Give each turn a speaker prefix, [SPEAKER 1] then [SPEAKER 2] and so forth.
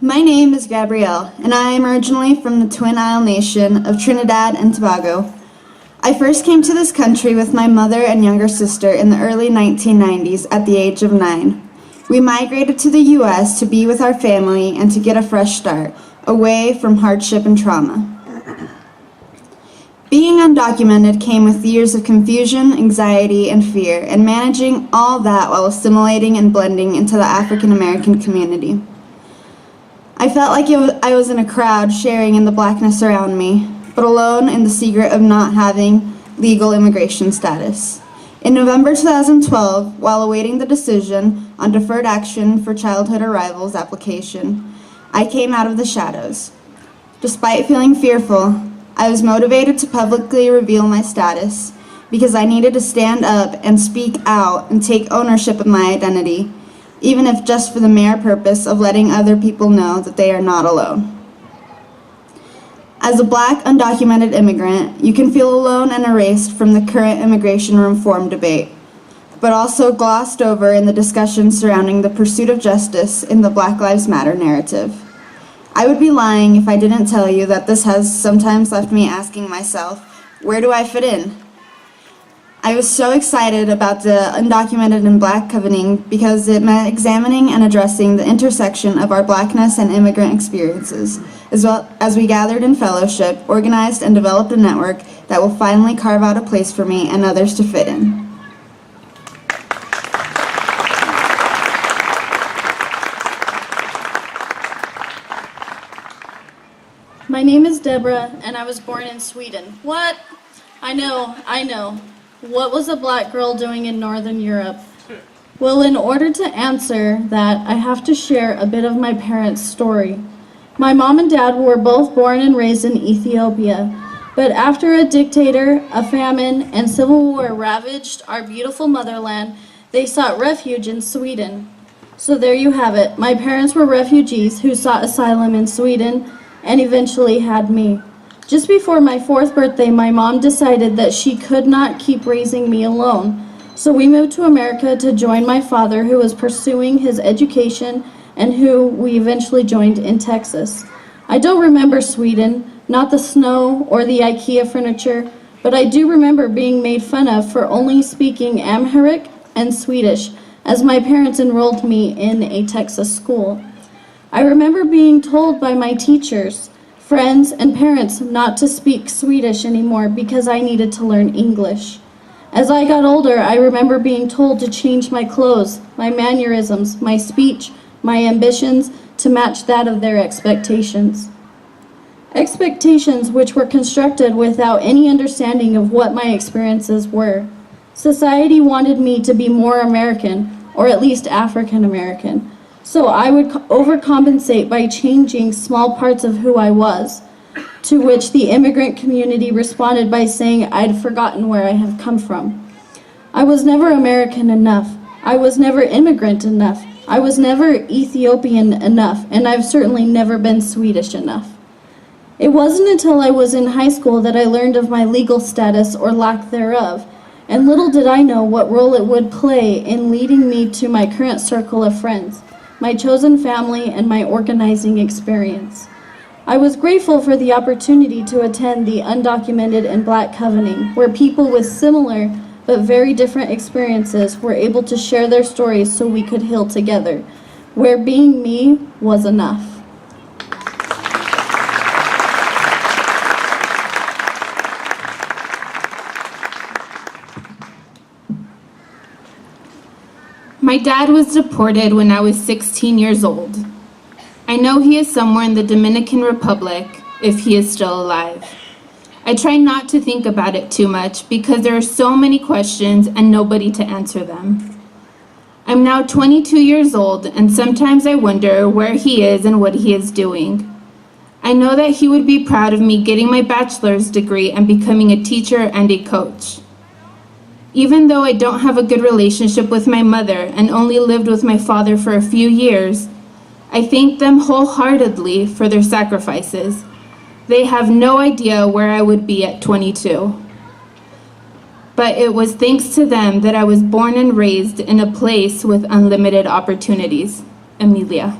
[SPEAKER 1] My name is Gabrielle, and I am originally from the Twin Isle nation of Trinidad and Tobago. I first came to this country with my mother and younger sister in the early 1990s at the age of 9. We migrated to the U.S. to be with our family and to get a fresh start, away from hardship and trauma. Being undocumented came with years of confusion, anxiety, and fear, and managing all that while assimilating and blending into the African American community. I felt like I was in a crowd sharing in the blackness around me, but alone in the secret of not having legal immigration status. In November 2012, while awaiting the decision on deferred action for childhood arrivals application, I came out of the shadows. Despite feeling fearful, I was motivated to publicly reveal my status because I needed to stand up and speak out and take ownership of my identity, even if just for the mere purpose of letting other people know that they are not alone. As a Black undocumented immigrant, you can feel alone and erased from the current immigration reform debate, but also glossed over in the discussion surrounding the pursuit of justice in the Black Lives Matter narrative. I would be lying if I didn't tell you that this has sometimes left me asking myself, where do I fit in? I was so excited about the undocumented and Black covenant because it meant examining and addressing the intersection of our Blackness and immigrant experiences, as well as we gathered in fellowship, organized and developed a network that will finally carve out a place for me and others to fit in.
[SPEAKER 2] My name is Deborah, and I was born in Sweden. What? I know. What was a Black girl doing in Northern Europe? Well, in order to answer that, I have to share a bit of my parents' story. My mom and dad were both born and raised in Ethiopia, but after a dictator, a famine, and civil war ravaged our beautiful motherland, they sought refuge in Sweden. So there you have it. My parents were refugees who sought asylum in Sweden and eventually had me. Just before my 4th birthday, my mom decided that she could not keep raising me alone. So we moved to America to join my father, who was pursuing his education and who we eventually joined in Texas. I don't remember Sweden, not the snow or the IKEA furniture, but I do remember being made fun of for only speaking Amharic and Swedish, as my parents enrolled me in a Texas school. I remember being told by my teachers, friends, and parents not to speak Swedish anymore because I needed to learn English. As I got older, I remember being told to change my clothes, my mannerisms, my speech, my ambitions to match that of their expectations. Expectations which were constructed without any understanding of what my experiences were. Society wanted me to be more American, or at least African American. So I would overcompensate by changing small parts of who I was, to which the immigrant community responded by saying I'd forgotten where I have come from. I was never American enough. I was never immigrant enough. I was never Ethiopian enough, and I've certainly never been Swedish enough. It wasn't until I was in high school that I learned of my legal status or lack thereof, and little did I know what role it would play in leading me to my current circle of friends, my chosen family, and my organizing experience. I was grateful for the opportunity to attend the Undocumented and Black Covenant, where people with similar but very different experiences were able to share their stories so we could heal together, where being me was enough.
[SPEAKER 3] My dad was deported when I was 16 years old. I know he is somewhere in the Dominican Republic, if he is still alive. I try not to think about it too much because there are so many questions and nobody to answer them. I'm now 22 years old, and sometimes I wonder where he is and what he is doing. I know that he would be proud of me getting my bachelor's degree and becoming a teacher and a coach. Even though I don't have a good relationship with my mother and only lived with my father for a few years, I thank them wholeheartedly for their sacrifices. They have no idea where I would be at 22. But it was thanks to them that I was born and raised in a place with unlimited opportunities. Emilia.